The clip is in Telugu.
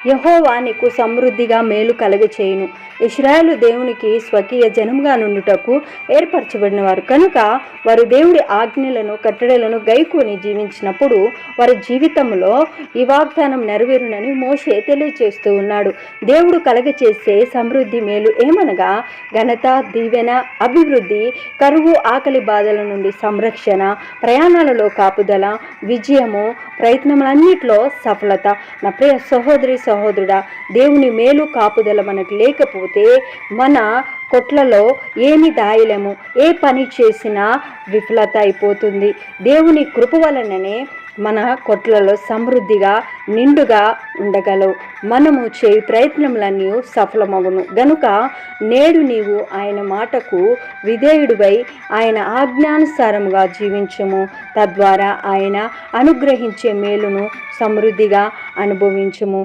యెహోవా నీకు సమృద్ధిగా మేలు కలుగచేయును. ఇశ్రాయేలు దేవునికి స్వకీయ జనముగా నుండుటకు ఏర్పరచబడిన వారు కనుక వారు దేవుడి ఆజ్ఞలను కట్టడలను గైకొని జీవించినప్పుడు వారి జీవితంలో ఈ వాగ్దానం నెరవేరునని మోషే తెలియచేస్తూ ఉన్నాడు. దేవుడు కలగచేసే సమృద్ధి మేలు ఏమనగా ఘనత, దీవెన, అభివృద్ధి, కరువు, ఆకలి బాధల నుండి సంరక్షణ, ప్రయాణాలలో కాపుదల, విజయము, ప్రయత్నములన్నిటిలో సఫలత. నా ప్రియ సహోదరుడా, దేవుని మేలు కాపుదల మనకు లేకపోతే మన కొట్లలో ఏమి దాయలేము, ఏ పని చేసినా విఫలత అయిపోతుంది. దేవుని కృప వలననే మన కొట్లలో సమృద్ధిగా నిండుగా ఉండగలవు. మనము చేయి ప్రయత్నములన్నీ సఫలమగును. గనుక నేడు నీవు ఆయన మాటకు విధేయుడివై ఆయన ఆజ్ఞానుసారముగా జీవించము. తద్వారా ఆయన అనుగ్రహించే మేలును సమృద్ధిగా అనుభవించుము.